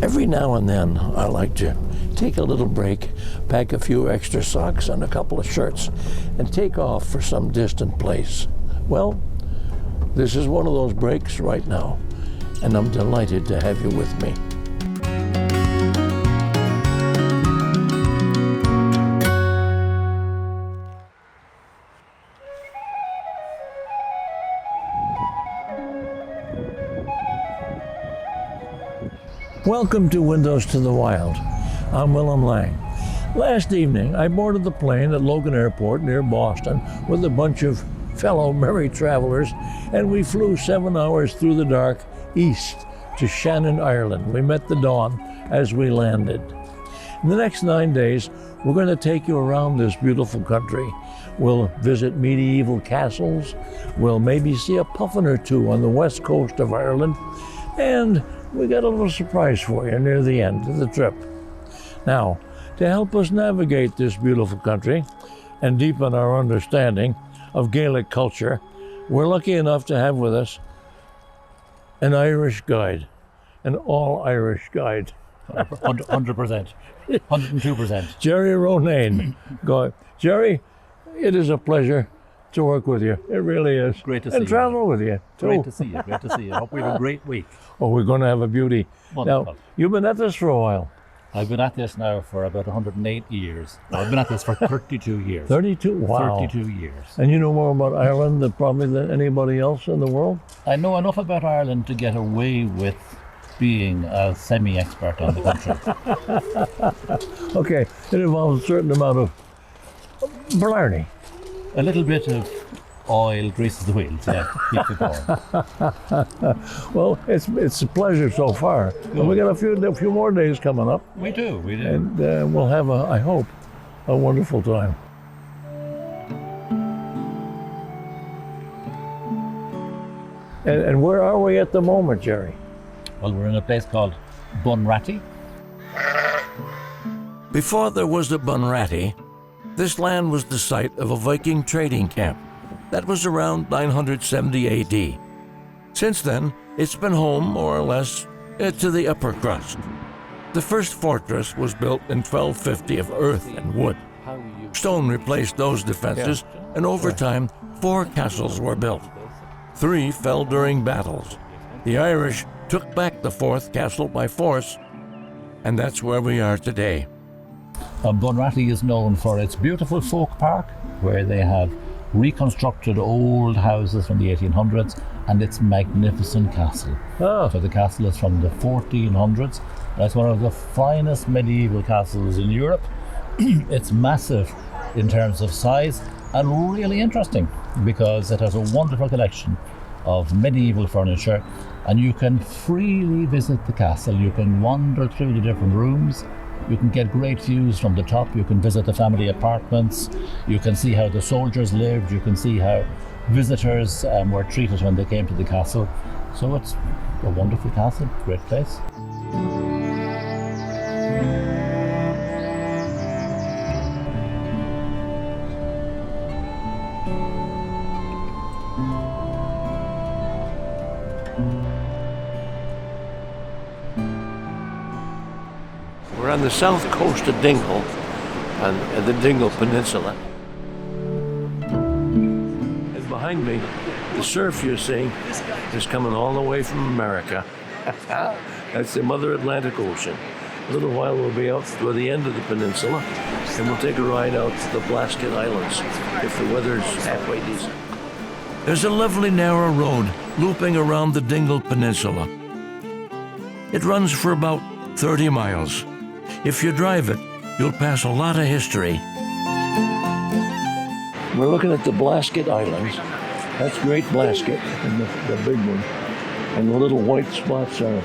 Every now and then, I like to take a little break, pack a few extra socks and a couple of shirts, and take off for some distant place. Well, this is one of those breaks right now, and I'm delighted to have you with me. Welcome to Windows to the Wild. I'm Willem Lang. Last evening, I boarded the plane at Logan Airport near Boston with a bunch of fellow merry travelers, and we flew 7 hours through the dark east to Shannon, Ireland. We met the dawn as we landed. In the next 9 days, we're going to take you around this beautiful country. We'll visit medieval castles. We'll maybe see a puffin or two on the west coast of Ireland, and we got a little surprise for you near the end of the trip. Now, to help us navigate this beautiful country and deepen our understanding of Gaelic culture, we're lucky enough to have with us an Irish guide, an all-Irish guide. 100%, 102%. Jerry Ronayne. Jerry, it is a pleasure to work with you. It really is. Great to see you. And travel with you, too. Great to see you. Great to see you. I hope we have a great week. Oh, we're going to have a beauty. Wonderful. Now, you've been at this for a while. I've been at this now for about 108 years. No, I've been at this for 32 years. 32? Wow. 32 years. And you know more about Ireland than anybody else in the world? I know enough about Ireland to get away with being a semi-expert on the country. Okay, it involves a certain amount of blarney. A little bit of oil greases the wheels, yeah, keeps it going. Well, it's a pleasure so far. And we got a few more days coming up. We do. And we'll have, I hope, a wonderful time. And where are we at the moment, Jerry? Well, we're in a place called Bunratty. Before there was the Bunratty, this land was the site of a Viking trading camp. That was around 970 AD. Since then, it's been home, more or less, to the upper crust. The first fortress was built in 1250 of earth and wood. Stone replaced those defenses, and over time, 4 castles were built. 3 fell during battles. The Irish took back the 4th castle by force, and that's where we are today. Bunratty is known for its beautiful folk park, where they have reconstructed old houses from the 1800s, and its magnificent castle. Oh. So the castle is from the 1400s. That's one of the finest medieval castles in Europe. It's massive in terms of size and really interesting because it has a wonderful collection of medieval furniture, and you can freely visit the castle. You can wander through the different rooms. You can get great views from the top. You can visit the family apartments. You can see how the soldiers lived. You can see how visitors were treated when they came to the castle. So it's a wonderful castle, great place. We're on the south coast of Dingle, on the Dingle Peninsula. And behind me, the surf you're seeing is coming all the way from America. That's the Mother Atlantic Ocean. A little while we'll be out toward the end of the peninsula, and we'll take a ride out to the Blasket Islands if the weather's halfway decent. There's a lovely narrow road looping around the Dingle Peninsula. It runs for about 30 miles. If you drive it, you'll pass a lot of history. We're looking at the Blasket Islands. That's Great Blasket, and the big one. And the little white spots are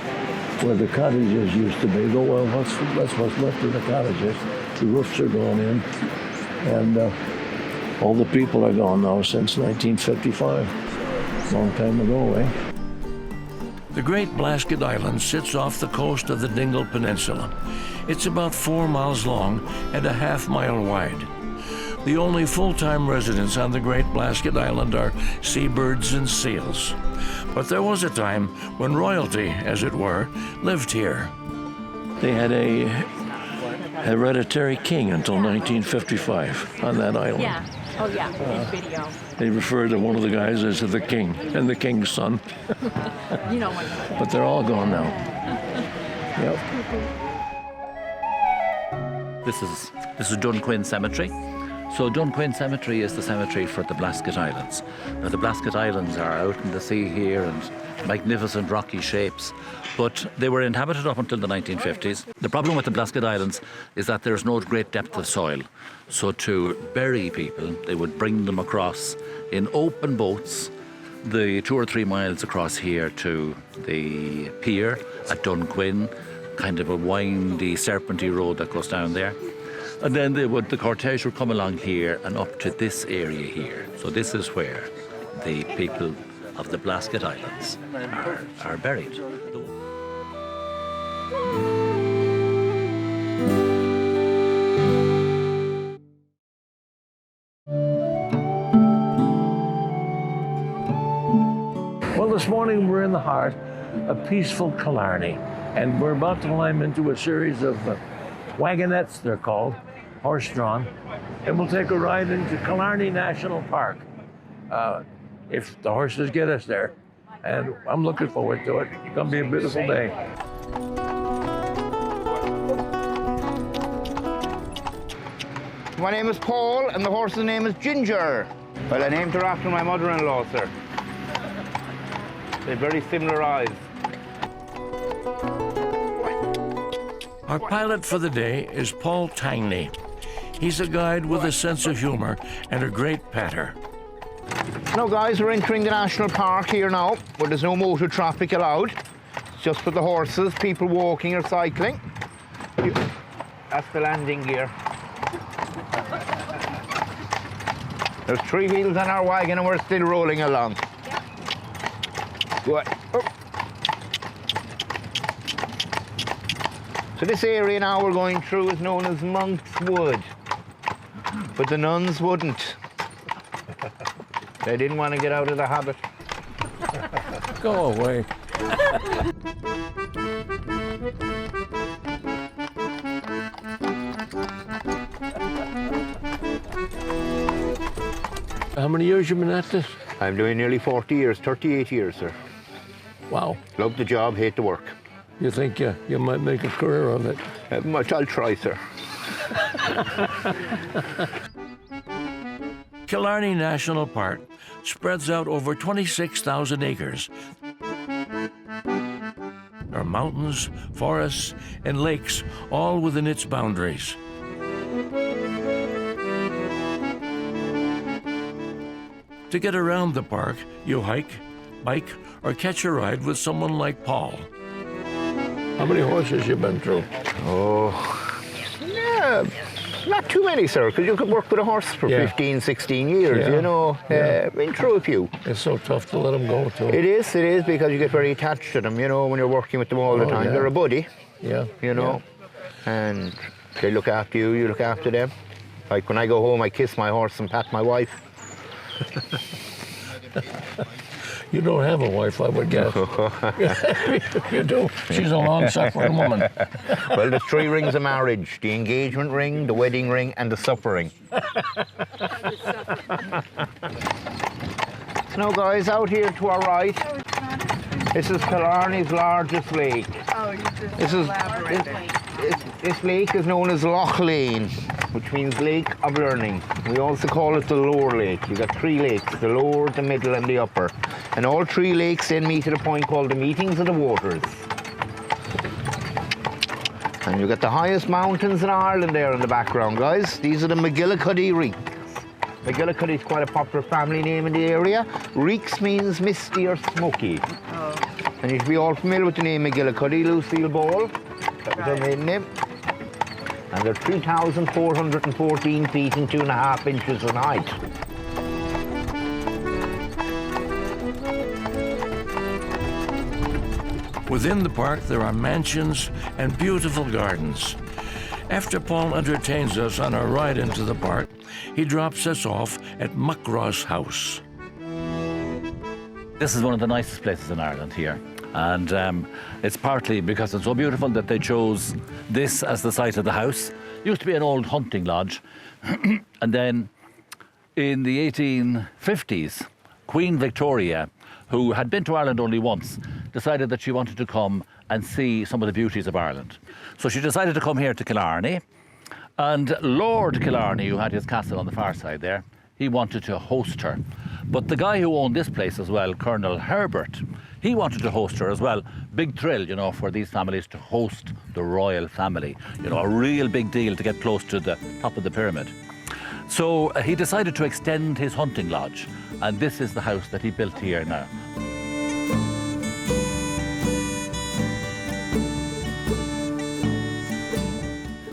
where the cottages used to be. Well, that's what's left of the cottages. The roofs are gone in, and all the people are gone now since 1955. Long time ago, eh? The Great Blasket Island sits off the coast of the Dingle Peninsula. It's about 4 miles long and a half-mile wide. The only full-time residents on the Great Blasket Island are seabirds and seals. But there was a time when royalty, as it were, lived here. They had a hereditary king until 1955 on that island. Yeah. Oh, yeah. In video. They refer to one of the guys as the king and the king's son, You know what? but they're all gone now. Yep. This is Dunquin Cemetery. So Dunquin Cemetery is the cemetery for the Blasket Islands. Now the Blasket Islands are out in the sea here and magnificent rocky shapes, but they were inhabited up until the 1950s. The problem with the Blasket Islands is that there's no great depth of soil. So to bury people, they would bring them across in open boats, the 2 or 3 miles across here to the pier at Dunquin, kind of a windy, serpenty road that goes down there. And then the cortege would come along here and up to this area here. So this is where the people of the Blasket Islands are buried. Well, this morning we're in the heart of peaceful Killarney, and we're about to climb into a series of wagonettes, they're called, horse-drawn, and we'll take a ride into Killarney National Park, if the horses get us there. And I'm looking forward to it. It's going to be a beautiful day. My name is Paul, and the horse's name is Ginger. Well, I named her after my mother-in-law, sir. They're very similar eyes. Our pilot for the day is Paul Tangney. He's a guide with a sense of humor and a great patter. Now, guys, we're entering the national park here now, where there's no motor traffic allowed. It's just for the horses, people walking or cycling. That's the landing gear. There's 3 wheels on our wagon and we're still rolling along. Go ahead. Oh. So this area now we're going through is known as Monk's Wood, but the nuns wouldn't. They didn't want to get out of the habit. Go away. How many years you been at this? I'm doing nearly 40 years, 38 years, sir. Wow. Love the job, hate the work. You think you might make a career of it? Much I'll try, sir. Killarney National Park spreads out over 26,000 acres. There are mountains, forests, and lakes all within its boundaries. To get around the park, you hike, bike, or catch a ride with someone like Paul. How many horses you been through? Oh, yeah, not too many, sir, because you could work with a horse for 15, 16 years, you know. Been through a few. It's so tough to let them go, too. It is, because you get very attached to them, you know, when you're working with them all the time. Yeah. They're a buddy, Yeah. you know, and they look after you, you look after them. Like when I go home, I kiss my horse and pat my wife. You don't have a wife, I would guess. You do. She's a long-suffering woman. Well, there's 3 rings of marriage: the engagement ring, the wedding ring, and the supper ring. Now, guys, out here to our right, this is Killarney's largest lake. Oh, you just elaborated. This lake is known as Loch Lane, which means Lake of Learning. We also call it the Lower Lake. You've got 3 lakes, the lower, the middle, and the upper. And all 3 lakes then meet at a point called the Meetings of the Waters. And you've got the highest mountains in Ireland there in the background, guys. These are the McGillicuddy Reeks. McGillicuddy is quite a popular family name in the area. Reeks means misty or smoky. Oh. And you should be all familiar with the name McGillicuddy, Lucille Ball. That was her maiden name. And they're 3,414 feet and 2.5 inches in height. Within the park, there are mansions and beautiful gardens. After Paul entertains us on our ride into the park, he drops us off at Muckross House. This is one of the nicest places in Ireland here. And it's partly because it's so beautiful that they chose this as the site of the house. It used to be an old hunting lodge. And then in the 1850s, Queen Victoria, who had been to Ireland only once, decided that she wanted to come and see some of the beauties of Ireland. So she decided to come here to Killarney. And Lord Killarney, who had his castle on the far side there, he wanted to host her. But the guy who owned this place as well, Colonel Herbert, he wanted to host her as well. Big thrill, you know, for these families to host the royal family. You know, a real big deal to get close to the top of the pyramid. So he decided to extend his hunting lodge, and this is the house that he built here now.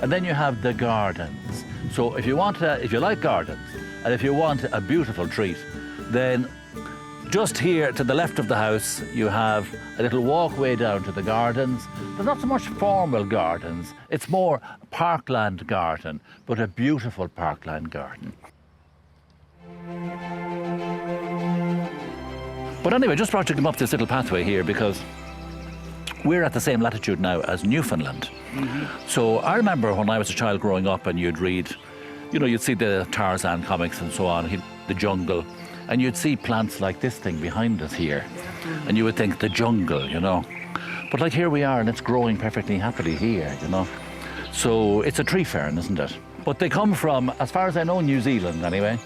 And then you have the gardens. So if you like gardens, and if you want a beautiful treat, then just here to the left of the house, you have a little walkway down to the gardens. There's not so much formal gardens, it's more parkland garden, but a beautiful parkland garden. But anyway, just brought to come up this little pathway here because we're at the same latitude now as Newfoundland. So I remember when I was a child growing up and you'd read, you know, you'd see the Tarzan comics and so on, the jungle, and you'd see plants like this thing behind us here. And you would think the jungle, you know. But like here we are and it's growing perfectly happily here, you know. So it's a tree fern, isn't it? But they come from, as far as I know, New Zealand anyway.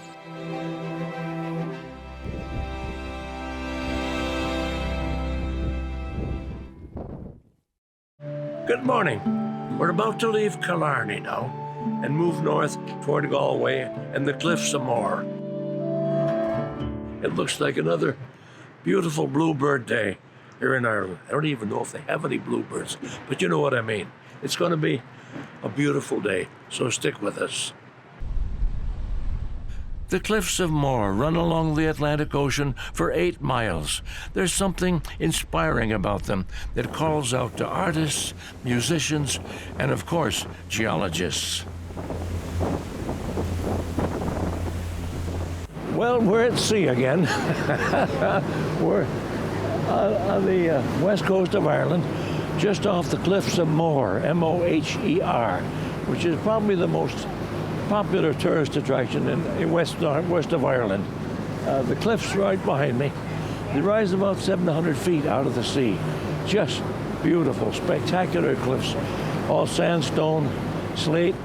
Good morning. We're about to leave Killarney now and move north toward Galway and the Cliffs of Moher. It looks like another beautiful bluebird day here in Ireland. I don't even know if they have any bluebirds, but you know what I mean. It's going to be a beautiful day, so stick with us. The Cliffs of Moher run along the Atlantic Ocean for 8 miles. There's something inspiring about them that calls out to artists, musicians, and of course, geologists. Well, we're at sea again. We're on the west coast of Ireland, just off the Cliffs of Moher, M-O-H-E-R, which is probably the most popular tourist attraction in west of Ireland. The cliffs right behind me, they rise about 700 feet out of the sea. Just beautiful, spectacular cliffs, all sandstone, slate,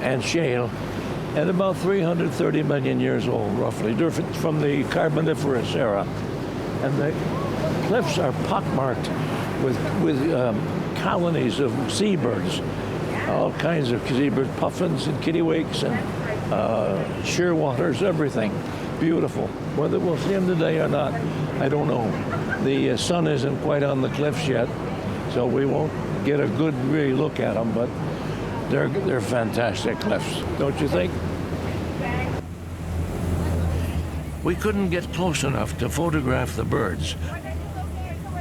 and shale, and about 330 million years old, roughly, from the Carboniferous era. And the cliffs are pockmarked with colonies of seabirds. All kinds of seabirds, puffins and kittiwakes and shearwaters, everything. Beautiful. Whether we'll see them today or not, I don't know. The sun isn't quite on the cliffs yet, so we won't get a good really look at them, but they're fantastic cliffs, don't you think? We couldn't get close enough to photograph the birds,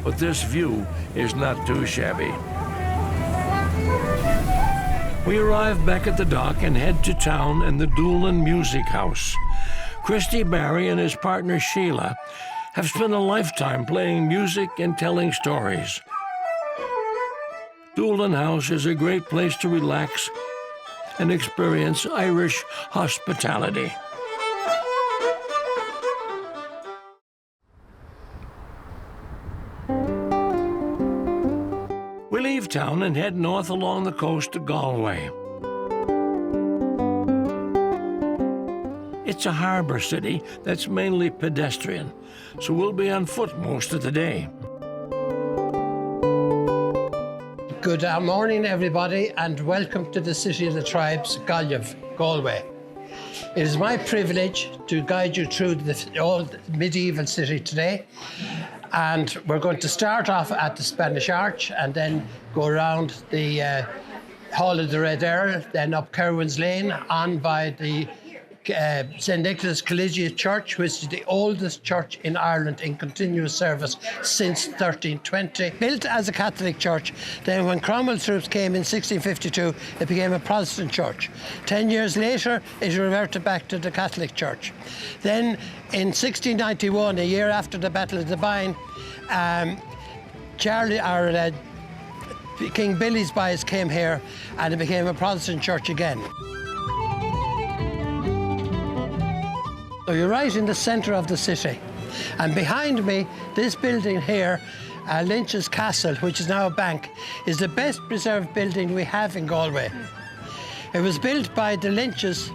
but this view is not too shabby. We arrive back at the dock and head to town and the Doolin Music House. Christy Barry and his partner Sheila have spent a lifetime playing music and telling stories. Doolin House is a great place to relax and experience Irish hospitality. We leave town and head north along the coast to Galway. It's a harbour city that's mainly pedestrian, so we'll be on foot most of the day. Good morning, everybody, and welcome to the City of the Tribes, Galway. It is my privilege to guide you through the old medieval city today. And we're going to start off at the Spanish Arch and then go around the Hall of the Red Earl, then up Kerwin's Lane, on by the St. Nicholas Collegiate Church, which is the oldest church in Ireland in continuous service since 1320. Built as a Catholic church, then when Cromwell's troops came in 1652, it became a Protestant church. 10 years later, it reverted back to the Catholic church. Then in 1691, a year after the Battle of the Boyne, King Billy's boys came here and it became a Protestant church again. So you're right in the centre of the city. And behind me, this building here, Lynch's Castle, which is now a bank, is the best preserved building we have in Galway. It was built by the Lynches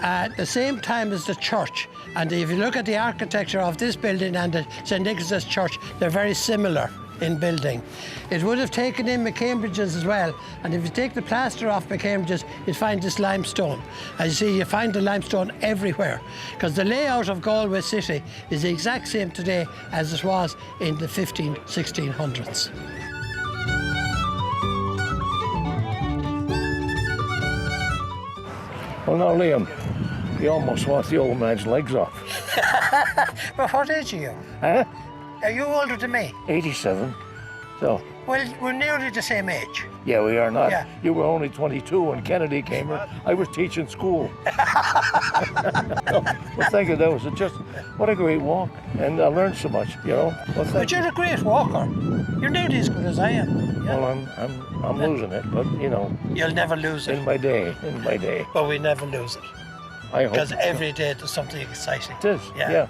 at the same time as the church. And if you look at the architecture of this building and the St. Nicholas Church, they're very similar in building. It would have taken in McCambridge's as well, and if you take the plaster off McCambridge's, you'd find this limestone. As you see, you find the limestone everywhere, because the layout of Galway City is the exact same today as it was in the 1600s. Well, now, Liam, you almost want the old man's legs off. But what age are you? Huh? Are you older than me? 87. So, Well, we're nearly the same age. yeah, we are not. Yeah. You were only 22 when Kennedy came here. I was teaching school. Well, thank you. That was just, what a great walk. And I learned so much, you know. Well, But thank you. you're a great walker. You're nearly as good as I am. Yeah. Well, I'm losing it, but, you know, You'll never lose in it. my day. But we never lose it. I hope. Because every day there's something exciting. It is, Yeah. yeah.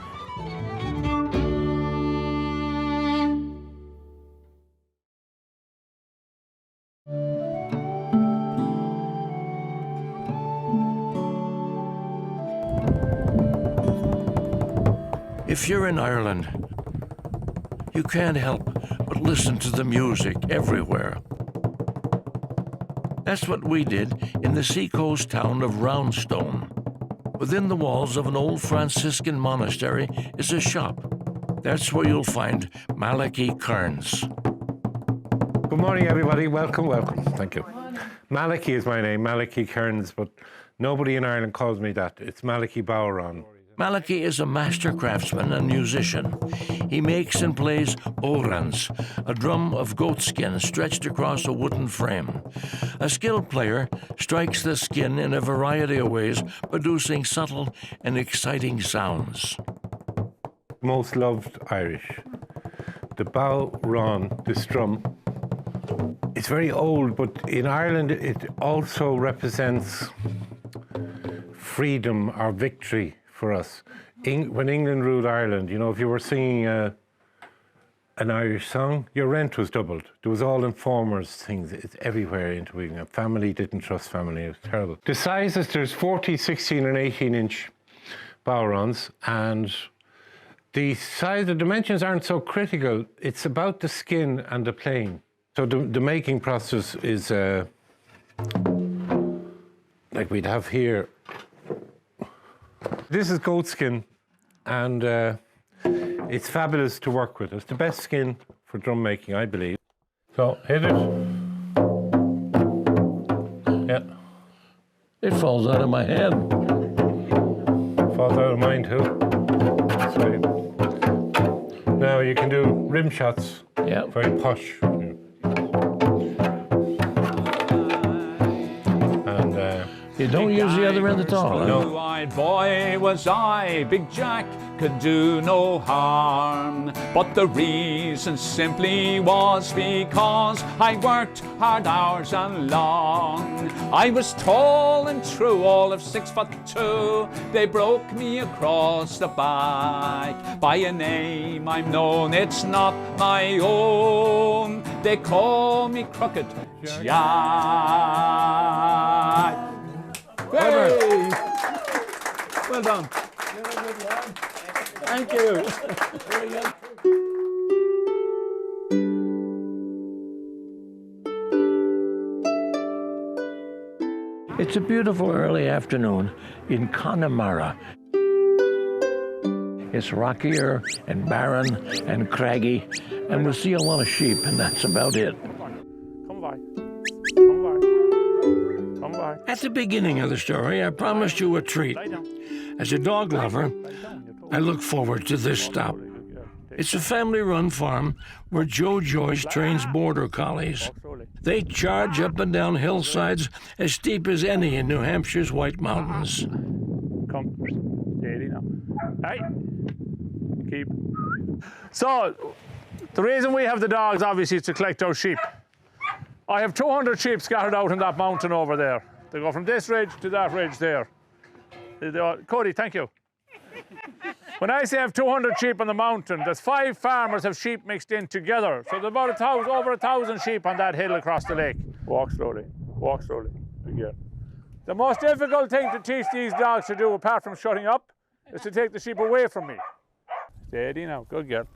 If you're in Ireland, you can't help but listen to the music everywhere. That's what we did in the seacoast town of Roundstone. Within the walls of an old Franciscan monastery is a shop. That's where you'll find Malachi Kearns. Good morning, everybody. Welcome, welcome. Thank you. Malachi is my name, Malachi Kearns, but nobody in Ireland calls me that. It's Malachi Bowron. Malachi is a master craftsman and musician. He makes and plays bodhrans, a drum of goatskin stretched across a wooden frame. A skilled player strikes the skin in a variety of ways, producing subtle and exciting sounds. Most loved Irish. The Bowron, this drum, it's very old, but in Ireland it also represents freedom or victory for us. When England ruled Ireland, you know, if you were singing an Irish song, your rent was doubled. There was all informers things. It's everywhere into England. Family didn't trust family. It was terrible. The sizes, there's 40, 16 and 18-inch Bowrons, and the size, the dimensions aren't so critical. It's about the skin and the playing. So the making process is like we'd have here. This is goat skin, and it's fabulous to work with. It's the best skin for drum making, I believe. So hit it. Yeah. It falls out of my hand. Falls out of mine too. Sorry. Now you can do rim shots. Yeah. Very posh. And You don't use the other end at all. Huh? No. Blue-eyed boy was I, Big Jack could do no harm. But the reason simply was because I worked hard hours and long. I was tall and true, all of 6'2". They broke me across the back. By a name I'm known, it's not my own. They call me Crooked Jack. Hey! Well done. Thank you. It's a beautiful early afternoon in Connemara. It's rockier and barren and craggy, and we see a lot of sheep, and that's about it. come by. Come by. Come by. At the beginning of the story, I promised you a treat. As a dog lover, I look forward to this stop. It's a family-run farm where Joe Joyce trains border collies. They charge up and down hillsides as steep as any in New Hampshire's White Mountains. Come. Steady now. Hey. Keep. So, The reason we have the dogs, obviously, is to collect our sheep. I have 200 sheep scattered out in that mountain over there. They go from this ridge to that ridge there. Cody, thank you. When I say I have 200 sheep on the mountain, there's 5 farmers have sheep mixed in together. So there's about over 1,000 sheep on that hill across the lake. Walk slowly, again. The most difficult thing to teach these dogs to do, apart from shutting up, is to take the sheep away from me. Steady now, good girl.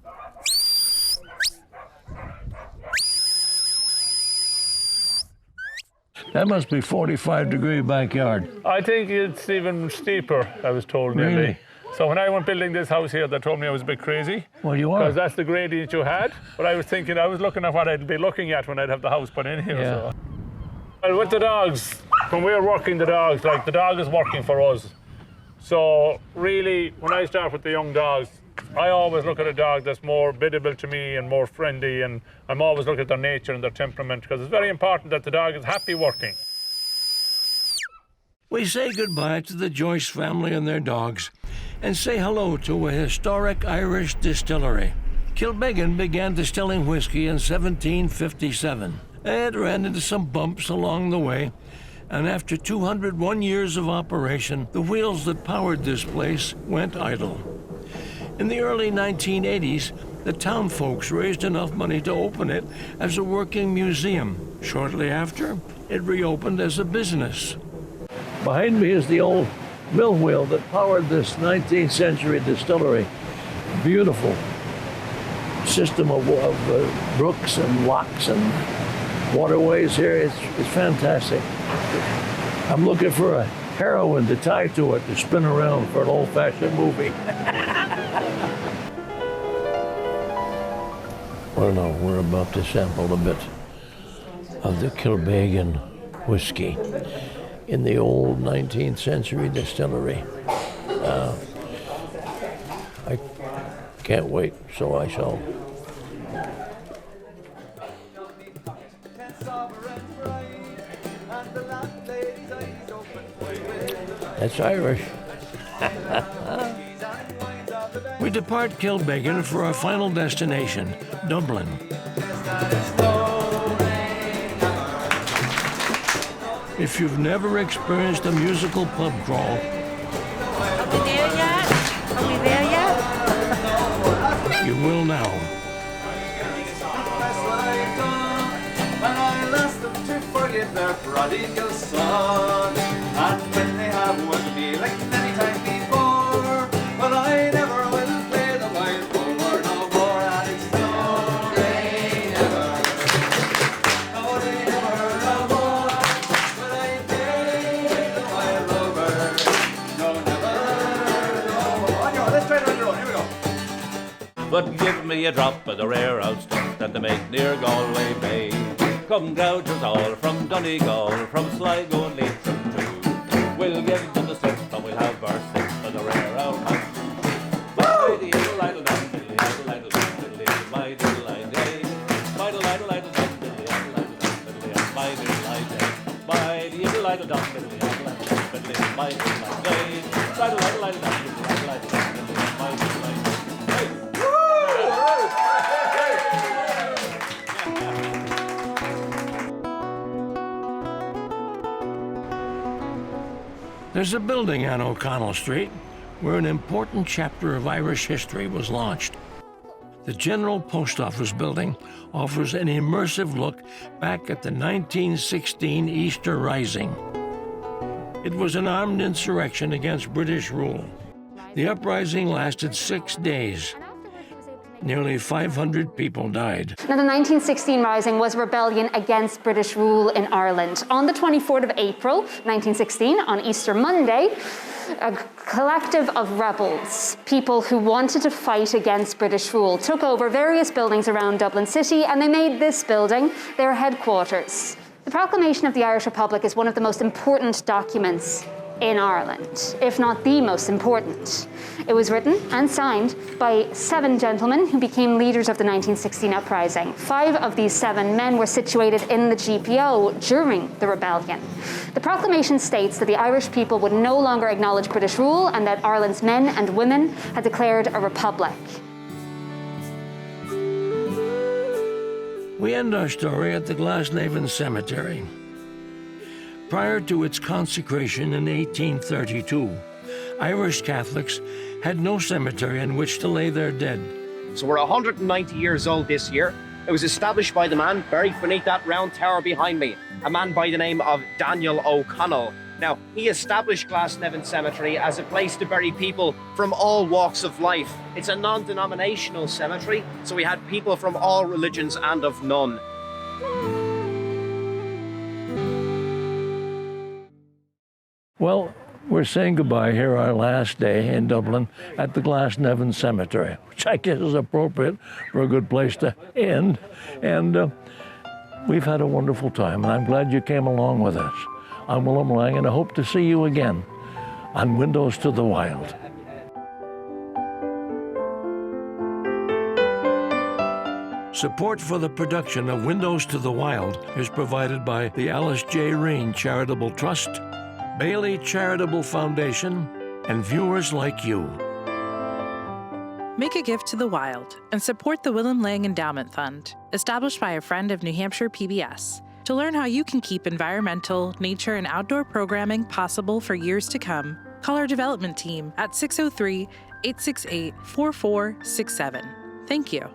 That must be 45-degree backyard. I think it's even steeper, I was told. Really? Nearly. So when I went building this house here, they told me I was a bit crazy. Well, you are. Because that's the gradient you had. But I was thinking, I was looking at what I'd be looking at when I'd have the house put in here. Yeah. So. Well, with the dogs, when we're working the dogs, like the dog is working for us. So really, when I start with the young dogs, I always look at a dog that's more biddable to me and more friendly, and I'm always looking at their nature and their temperament, because it's very important that the dog is happy working. We say goodbye to the Joyce family and their dogs and say hello to a historic Irish distillery. Kilbeggan began distilling whiskey in 1757. It ran into some bumps along the way, and after 201 years of operation, the wheels that powered this place went idle. In the early 1980s, the town folks raised enough money to open it as a working museum. Shortly after, it reopened as a business. Behind me is the old mill wheel that powered this 19th century distillery. Beautiful system of brooks and locks and waterways here. It's fantastic. I'm looking for a heroine to tie to it to spin around for an old-fashioned movie. Well, now we're about to sample a bit of the Kilbeggan whiskey in the old 19th century distillery. I can't wait, so I shall. That's Irish. We depart Kilbeggan for our final destination, Dublin. If you've never experienced a musical pub crawl, Are we there yet? Are we there yet? you will now. And I'll ask them to forgive their prodigal son. And when they have won me like any time before, but I never will play the wild over no more. And it's no, they never, no, they never no more. But I play the wild over, no, never, no more. On your own, let's try it on your own. Here we go. But give me a drop of the rare old stuff that they make near Galway Bay. Come grouchers all from Donegal, from Sligo and Leitrim too. We'll give them the slip and we'll have our sip of the rare old hunt. My diddle idle dum, diddle idle idle dum, diddle my diddle I day. My diddle idle idle dum, diddle idle idle dum, diddle my diddle I day. My diddle idle dum, diddle idle idle dum, diddle my diddle I day. Idle idle idle dum, diddle idle idle dum, diddle my diddle I day. There's a building on O'Connell Street where an important chapter of Irish history was launched. The General Post Office building offers an immersive look back at the 1916 Easter Rising. It was an armed insurrection against British rule. The uprising lasted 6 days. Nearly 500 people died. Now, the 1916 Rising was a rebellion against British rule in Ireland. On the 24th of April, 1916, on Easter Monday, a collective of rebels, people who wanted to fight against British rule, took over various buildings around Dublin City, and they made this building their headquarters. The Proclamation of the Irish Republic is one of the most important documents in Ireland, if not the most important. It was written and signed by 7 gentlemen who became leaders of the 1916 uprising. 5 of these 7 men were situated in the GPO during the rebellion. The proclamation states that the Irish people would no longer acknowledge British rule and that Ireland's men and women had declared a republic. We end our story at the Glasnevin Cemetery. Prior to its consecration in 1832, Irish Catholics had no cemetery in which to lay their dead. So we're 190 years old this year. It was established by the man buried beneath that round tower behind me, a man by the name of Daniel O'Connell. Now, he established Glasnevin Cemetery as a place to bury people from all walks of life. It's a non-denominational cemetery, so we had people from all religions and of none. Well, we're saying goodbye here our last day in Dublin at the Glasnevin Cemetery, which I guess is appropriate for a good place to end. And we've had a wonderful time, and I'm glad you came along with us. I'm William Lang, and I hope to see you again on Windows to the Wild. Support for the production of Windows to the Wild is provided by the Alice J. Rain Charitable Trust, Bailey Charitable Foundation, and viewers like you. Make a gift to the wild and support the William Lang Endowment Fund, established by a friend of New Hampshire PBS. To learn how you can keep environmental, nature, and outdoor programming possible for years to come, call our development team at 603-868-4467. Thank you.